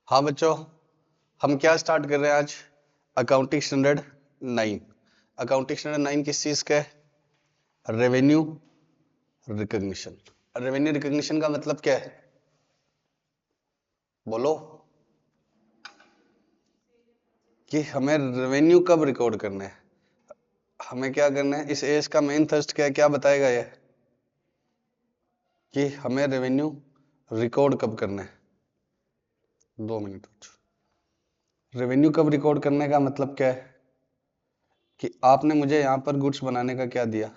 हाँ बच्चों, हम क्या स्टार्ट कर रहे हैं आज? Accounting standard 9। अकाउंटिंग स्टैंडर्ड 9 किस चीज का है? Revenue recognition. रेवेन्यू रिकॉग्निशन का मतलब क्या है? बोलो कि हमें रेवेन्यू कब रिकॉर्ड करना है, हमें क्या करना है। इस एज का मेन थर्स्ट क्या है, क्या बताएगा ये कि हमें रेवेन्यू रिकॉर्ड कब करना है? 2 मिनट। रेवेन्यू कब रिकॉर्ड करने का मतलब क्या है कि आपने मुझे यहां पर गुड्स बनाने का क्या दिया,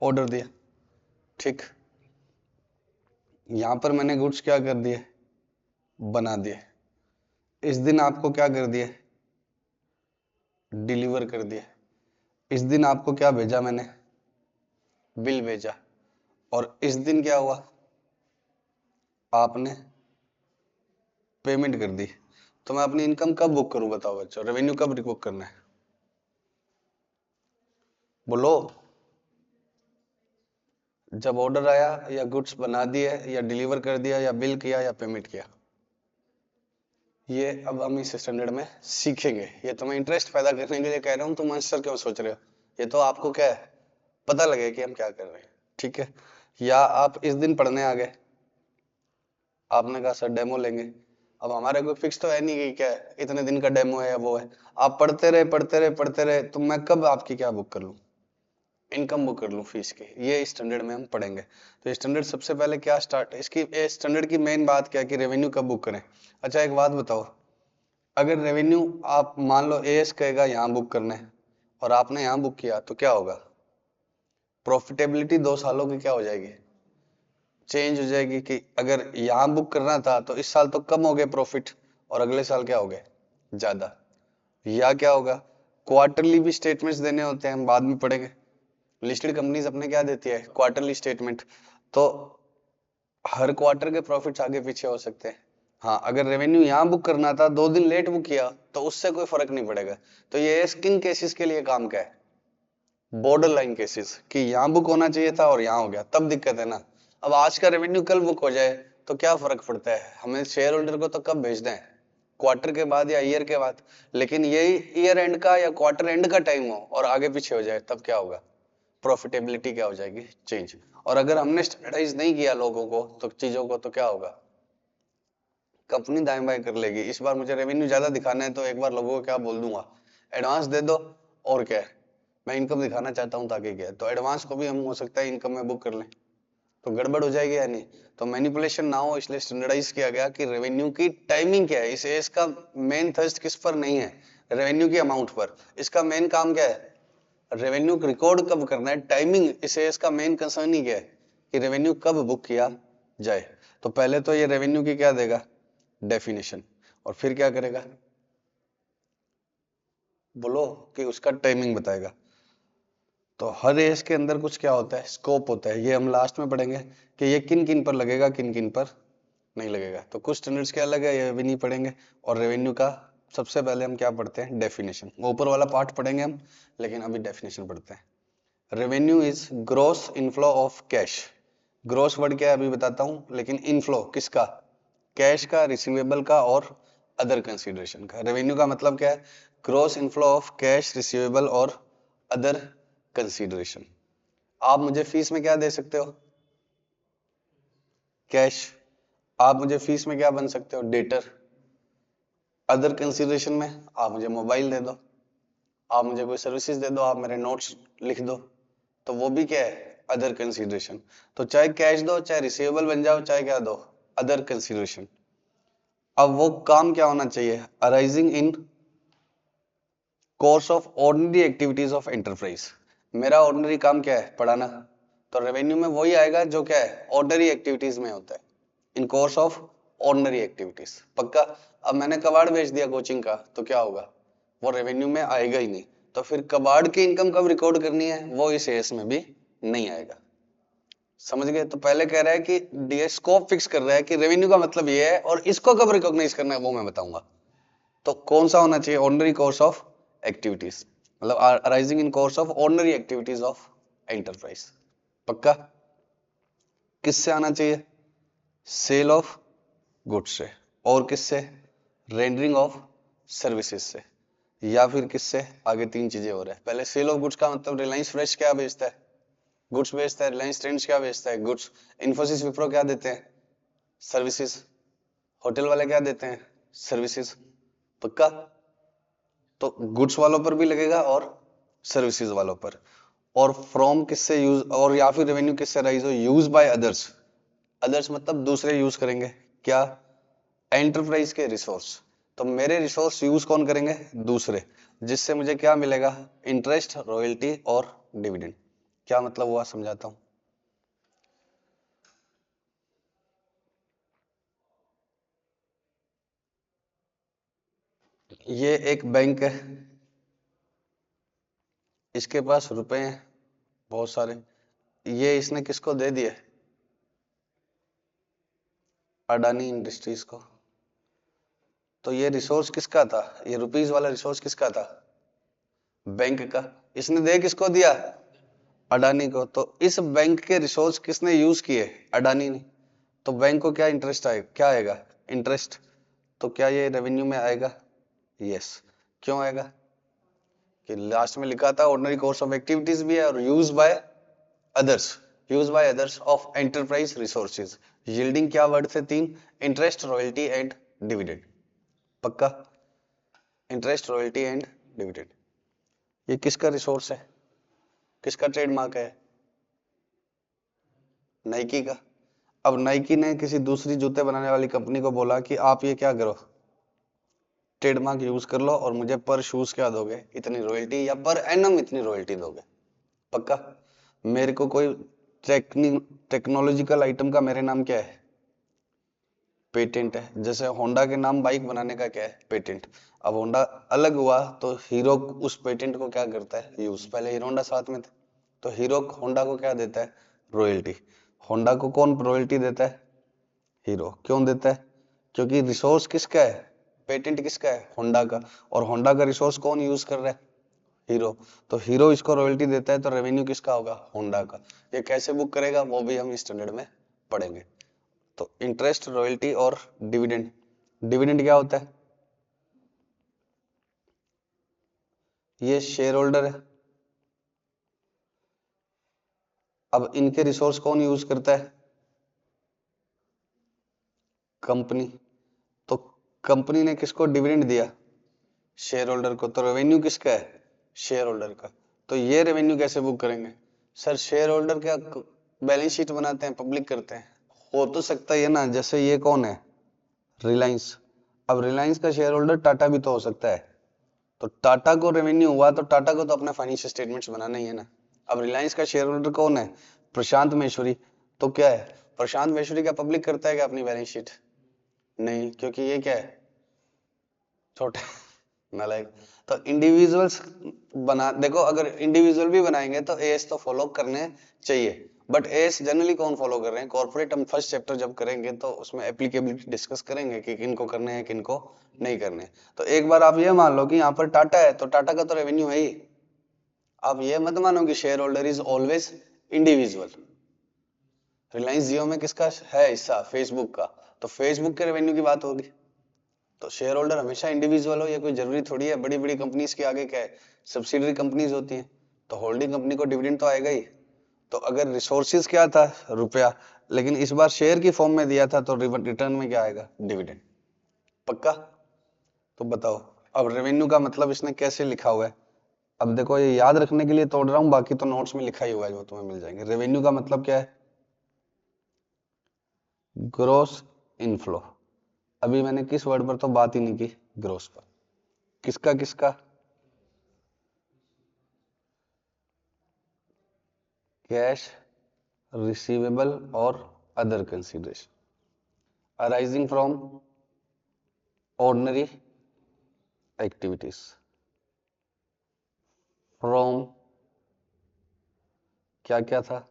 ऑर्डर दिया, ठीक। यहां पर मैंने गुड्स क्या कर दिए, बना दिए। इस दिन आपको क्या कर दिए, डिलीवर कर दिए। इस दिन आपको क्या भेजा मैंने, बिल भेजा। और इस दिन क्या हुआ, आपने पेमेंट कर दी। तो मैं अपनी इनकम कब बुक करूं, बताओ बच्चों, रेवेन्यू कब बुक करना है? बोलो। जब ऑर्डर आया या गुड्स बना दिए या डिलीवर कर दिया या बिल किया या पेमेंट किया। ये अब हम इस स्टैंडर्ड में सीखेंगे। ये तुम्हें इंटरेस्ट पैदा करने के लिए कह रहा हूं, तुम आंसर क्यों सोच रहे हो? ये तो आपको क्या है, पता लगे कि हम क्या कर रहे हैं, ठीक है। या आप इस दिन पढ़ने आ गए, आपने कहा सर डेमो लेंगे। अब हमारे कोई फिक्स तो है नहीं कि क्या है, इतने दिन का डेमो है या वो है। आप पढ़ते रहे पढ़ते रहे पढ़ते रहे, तो मैं कब आपकी क्या बुक कर लूं, इनकम बुक कर लूं फीस की। ये स्टैंडर्ड में हम पढ़ेंगे। तो स्टैंडर्ड सबसे पहले क्या स्टार्ट, इसकी स्टैंडर्ड की मेन बात क्या है कि रेवेन्यू कब बुक करें। अच्छा एक बात बताओ, अगर रेवेन्यू आप मान लो एएस कहेगा यहाँ बुक करना है और आपने यहाँ बुक किया तो क्या होगा, प्रॉफिटेबिलिटी 2 सालों की क्या हो जाएगी, चेंज हो जाएगी। कि अगर यहाँ बुक करना था तो इस साल तो कम हो गए प्रॉफिट और अगले साल क्या हो गए, ज्यादा। या क्या होगा, क्वार्टरली भी स्टेटमेंट्स देने होते हैं, हम बाद में पढ़ेंगे। लिस्टेड कंपनीज अपने क्या देती है, क्वार्टरली स्टेटमेंट। तो हर क्वार्टर के प्रॉफिट्स आगे पीछे हो सकते हैं। हाँ, अगर रेवेन्यू यहाँ बुक करना था 2 दिन लेट बुक किया तो उससे कोई फर्क नहीं पड़ेगा। तो ये किन केसेस के लिए काम का है, बॉर्डर लाइन केसेस, कि यहाँ बुक होना चाहिए था और यहाँ हो गया, तब दिक्कत है ना। अब आज का रेवेन्यू कल बुक हो जाए तो क्या फर्क पड़ता है, हमें शेयर होल्डर को तो कब भेजना है, क्वार्टर के बाद या ईयर के बाद। लेकिन यही ईयर एंड का या क्वार्टर एंड का टाइम हो और आगे पीछे हो जाए, तब क्या होगा, प्रॉफिटेबिलिटी क्या हो जाएगी, चेंज। और अगर हमने स्टैंडर्डाइज नहीं किया लोगों को तो चीजों को, तो क्या होगा, कंपनी दाएं बाएं कर लेगी। इस बार मुझे रेवेन्यू ज्यादा दिखाना है तो एक बार लोगों को क्या बोल दूंगा, एडवांस दे दो। और क्या है, मैं इनकम दिखाना चाहता हूँ ताकि क्या है, तो एडवांस को भी हम हो सकता है इनकम में बुक कर लें, तो गड़बड़ हो जाएगी या नहीं। तो मैनिपुलेशन ना हो इसलिए स्टैंडर्डाइज किया गया कि रेवेन्यू की टाइमिंग क्या है। इस का मेन थर्स्ट किस पर नहीं है, रेवेन्यू की अमाउंट पर। इसका मेन काम क्या है, रेवेन्यू रिकॉर्ड कब करना है, टाइमिंग। इस का मेन कंसर्न ही क्या है कि रेवेन्यू कब बुक किया जाए। तो पहले तो ये रेवेन्यू की क्या देगा, डेफिनेशन, और फिर क्या करेगा, बोलो, कि उसका टाइमिंग बताएगा। तो हर एज के अंदर कुछ क्या होता है, स्कोप होता है। ये हम लास्ट में पढ़ेंगे कि ये किन किन पर लगेगा, किन किन पर नहीं लगेगा। तो कुछ स्टैंडर्ड्स क्या अलग है, ये भी नहीं पढ़ेंगे। और रेवेन्यू का सबसे पहले हम क्या पढ़ते हैं, डेफिनेशन। ऊपर वाला पार्ट पढ़ेंगे हम, लेकिन अभी डेफिनेशन पढ़ते हैं। Revenue is gross inflow of cash. Gross word क्या है अभी बताता हूं, लेकिन इनफ्लो किसका, कैश का, रिसीवेबल का और अदर कंसीडरेशन का। रेवेन्यू का मतलब क्या है, gross inflow of cash, receivable और अदर कंसीडरेशन। आप मुझे फीस में क्या दे सकते हो, कैश। आप मुझे फीस में क्या बन सकते हो, डेटर। अदर कंसीडरेशन में आप मुझे मोबाइल दे दो, आप मुझे कोई सर्विसेज दे दो, आप मेरे नोट्स लिख दो, तो वो भी क्या है, अदर कंसीडरेशन। तो चाहे कैश दो, चाहे रिसीवेबल बन जाओ, चाहे क्या दो, अदर कंसीडरेशन। अब वो काम क्या होना चाहिए, arising in course of ordinary activities of enterprise. मेरा ऑर्डिनरी काम क्या है, पढ़ाना। तो रेवेन्यू में वही आएगा जो क्या है, ऑर्डिनरी एक्टिविटीज में होता है, इन कोर्स ऑफ ऑर्डिनरी एक्टिविटीज। पक्का। अब मैंने कबाड़ बेच दिया कोचिंग का तो क्या होगा, वो रेवेन्यू में आएगा ही नहीं। तो फिर कबाड़ की इनकम कब रिकॉर्ड करनी है, वो इस एस में भी नहीं आएगा। समझ गए। तो पहले कह रहा है कि डी स्कोप फिक्स कर रहा है कि रेवेन्यू का मतलब ये है, और इसको कब रिकॉग्नाइज करना है वो मैं बताऊंगा। तो कौन सा होना चाहिए, ऑर्डिनरी कोर्स ऑफ एक्टिविटीज, मतलब arising in course of ordinary activities of enterprise. पक्का। किससे आना चाहिए, सेल ऑफ गुड्स से। और किससे, रेंडरिंग ऑफ सर्विसेज से, या फिर किससे, आगे तीन चीजें हो रहा है। पहले सेल ऑफ गुड्स का मतलब रिलायंस फ्रेश क्या बेचता है, गुड्स बेचता है। रिलायंस ट्रेंड्स क्या बेचता है, गुड्स। इन्फोसिस विप्रो क्या देते हैं, सर्विसेज। होटल वाले क्या देते हैं, सर्विसेज। पक्का। तो गुड्स वालों पर भी लगेगा और सर्विसेज वालों पर। और फ्रॉम किससे यूज, और या फिर रेवेन्यू किससे राइज हो, यूज बाय अदर्स। अदर्स मतलब दूसरे यूज करेंगे क्या, एंटरप्राइज के रिसोर्स। तो मेरे रिसोर्स यूज कौन करेंगे, दूसरे, जिससे मुझे क्या मिलेगा, इंटरेस्ट, रॉयल्टी और डिविडेंड। क्या मतलब हुआ, समझाता हूं। ये एक बैंक है, इसके पास रुपए हैं बहुत सारे, ये इसने किसको दे दिए, अडानी इंडस्ट्रीज को। तो ये रिसोर्स किसका था, ये रुपीस वाला रिसोर्स किसका था, बैंक का। इसने दे किसको दिया, अडानी को। तो इस बैंक के रिसोर्स किसने यूज किए, अडानी ने। तो बैंक को क्या इंटरेस्ट आएगा, क्या आएगा, इंटरेस्ट। तो क्या ये रेवेन्यू में आएगा, यस। क्यों आएगा, कि लास्ट में लिखा था ऑर्डिनरी कोर्स ऑफ एक्टिविटीज भी है, और others use by others of enterprise resources. Yielding क्या वर्ड थे तीन, इंटरेस्ट, रॉयल्टी एंड डिविडेंड। पक्का। Interest, royalty and dividend. ये किसका रिसोर्स है, किसका ट्रेडमार्क है, नाइकी का। अब नाइकी ने किसी दूसरी जूते बनाने वाली कंपनी को बोला कि आप ये क्या करो, ट्रेडमार्क यूज कर लो और मुझे पर शूज क्या दोगे, इतनी रॉयल्टी, या पर एनम इतनी रॉयल्टी दोगे। पक्का। मेरे को कोई टेक्नोलॉजिकल आइटम का मेरे नाम क्या है, पेटेंट है। जैसे होंडा के नाम बाइक बनाने का क्या है, पेटेंट। अब होंडा अलग हुआ तो हीरो उस पेटेंट को क्या करता है, यूज। पहले हीरो होंडा साथ में थे, तो हीरो होंडा को क्या देता है, रॉयल्टी। होंडा को कौन रॉयल्टी देता है, हीरो। क्यों देता है, क्योंकि रिसोर्स किसका है, पेटेंट किसका है, होंडा का। और होंडा का रिसोर्स कौन यूज कर रहा है, हीरो। तो हीरो इसको रॉयल्टी देता है, तो रेवेन्यू किसका होगा, होंडा का। ये कैसे बुक करेगा, वो भी हम स्टैंडर्ड में पढ़ेंगे। तो इंटरेस्ट, रॉयल्टी और डिविडेंड। डिविडेंड क्या होता है, ये शेयर होल्डर है। अब इनके रिसोर्स कौन यूज करता है, कंपनी। तो कंपनी ने किसको डिविडेंड दिया, शेयर होल्डर को। तो रेवेन्यू किसका है, शेयर होल्डर का। तो ये रेवेन्यू कैसे बुक करेंगे, सर शेयर होल्डर क्या बैलेंस शीट बनाते हैं, पब्लिक करते हैं। हो तो सकता है ना, जैसे ये कौन है, रिलायंस। अब रिलायंस का शेयर होल्डर टाटा भी तो हो सकता है। तो टाटा को रेवेन्यू हुआ तो टाटा को तो अपना फाइनेंशियल स्टेटमेंट्स बनाना ही है ना। अब रिलायंस का शेयर होल्डर कौन है, प्रशांत महेश्वरी। तो क्या है, प्रशांत महेश्वरी क्या पब्लिक करता है क्या अपनी बैलेंस शीट, नहीं, क्योंकि ये क्या है, छोटे नालायक। तो इंडिविजुअल्स बना, देखो अगर इंडिविजुअल भी बनाएंगे तो एएस तो फॉलो करने चाहिए। बट एएस जनरली कौन फॉलो कर रहे हैं, कॉर्पोरेट। हम फर्स्ट चैप्टर जब करेंगे तो उसमें एप्लीकेबिलिटी डिस्कस करेंगे कि किनको करने हैं किनको नहीं करने। तो एक बार आप ये मान लो कि यहाँ पर टाटा है, तो टाटा का तो रेवेन्यू है ही। आप ये मत मानो कि share holder is always individual. Reliance Jio में किसका है हिस्सा, फेसबुक का। तो फेसबुक के रेवेन्यू की बात होगी। तो शेयर होल्डर हमेशा इंडिविजुअल हो, ये कोई जरूरी थोड़ी है। बड़ी बड़ी कंपनीज के आगे क्या है, सब्सिडरी कंपनीज होती हैं। तो होल्डिंग कंपनी को डिविडेंड तो आएगा ही। तो अगर रिसोर्सेज क्या था, रुपया, लेकिन इस बार शेयर की फॉर्म में दिया था, तो रिटर्न में क्या आएगा, डिविडेंड। पक्का। तो बताओ, अब रेवेन्यू का मतलब इसने कैसे लिखा हुआ है। अब देखो ये याद रखने के लिए तोड़ रहा हूं, बाकी तो नोट्स में लिखा ही हुआ है, जो तुम्हें मिल जाएंगे। रेवेन्यू का मतलब क्या है, ग्रोस इनफ्लो। अभी मैंने किस वर्ड पर तो बात ही नहीं की, ग्रोस पर। किसका किसका, कैश रिसीवेबल और other consideration arising from ordinary activities, from क्या क्या था,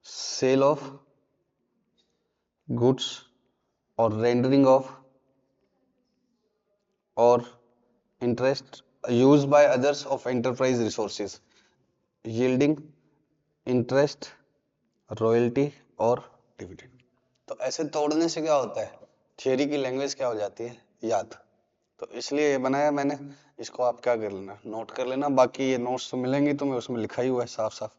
सेल ऑफ गुड्स और रेंडरिंग ऑफ और interest use by others of enterprise resources, yielding interest, royalty और डिविडेंड। तो ऐसे तोड़ने से क्या होता है, थियरी की लैंग्वेज क्या हो जाती है, याद। तो इसलिए ये बनाया मैंने, इसको आप क्या कर लेना, नोट कर लेना। बाकी ये नोट्स तो मिलेंगे तुम्हें, उसमें लिखा ही हुआ है साफ साफ।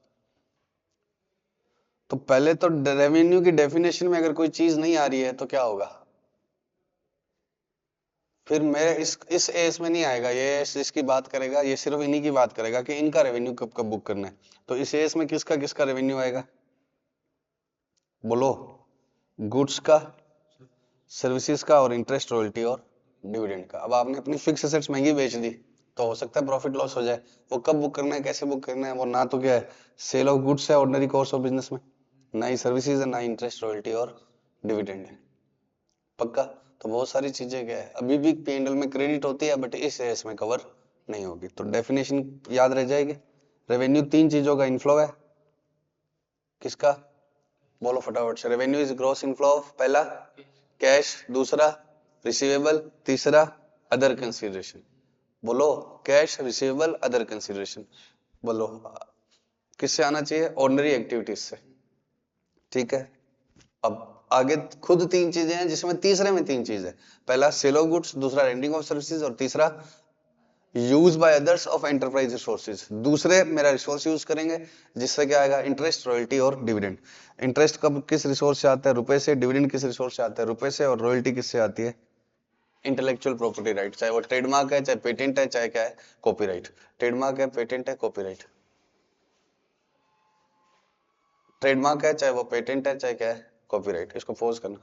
तो पहले तो रेवेन्यू की डेफिनेशन में अगर कोई चीज नहीं आ रही है तो क्या होगा, फिर मेरे इस एस में नहीं आएगा, ये इसकी बात करेगा, ये सिर्फ इन्हीं की बात करेगा कि इनका रेवेन्यू कब कब बुक करना है। तो इस एस में किसका किसका रेवेन्यू आएगा, बोलो, गुड्स का, सर्विसेज का, और इंटरेस्ट, रॉयल्टी और डिविडेंड का। अब आपने अपनी फिक्स एसेट्स महंगी बेच दी तो हो सकता है प्रॉफिट लॉस हो जाए। वो कब बुक करना है, कैसे बुक करना है, वो ना तो क्या है सेल ऑफ गुड्स है ऑर्डिनरी कोर्स ऑफ बिजनेस में, ना ही सर्विसेज है, ना ही इंटरेस्ट, रॉयल्टी और डिविडेंड है। पक्का। तो बहुत सारी चीजें क्या है अभी भी पीएनएल में क्रेडिट होती है, बट इस एस में कवर नहीं होगी। तो डेफिनेशन याद रह जाएगी। रेवेन्यू तीन चीजों का इनफ्लो है, किसका, बोलो फटाफट से। Revenue is gross inflow of, पहला कैश, दूसरा रिसीवेबल, तीसरा अदर कंसीडरेशन। बोलो, कैश, रिसीवेबल, अदर कंसीडरेशन। बोलो, किससे आना चाहिए, ऑर्डिनरी एक्टिविटीज से। ठीक है। अब आगे खुद तीन चीजें हैं जिसमें तीसरे में तीन चीज है, पहला सेल ऑफ गुड्स, दूसरा रेंडिंग ऑफ सर्विसेज, और तीसरा use by others of enterprise resources. दूसरे मेरा रिसोर्स यूज करेंगे जिससे क्या आएगा, इंटरेस्ट, रॉयल्टी और डिविडेंड। इंटरेस्ट कब किस रिसोर्स से आता है, रुपए से। डिविडेंड किस रिसोर्स से आता है, रुपए से। और रॉयल्टी किससे आती है, इंटेलेक्चुअल प्रॉपर्टी राइट, चाहे वो ट्रेडमार्क है, चाहे पेटेंट है, चाहे क्या है, कॉपीराइट। ट्रेडमार्क है, पेटेंट है, कॉपीराइट। ट्रेडमार्क है, चाहे वो पेटेंट है, चाहे क्या है, कॉपीराइट। इसको पॉज करना।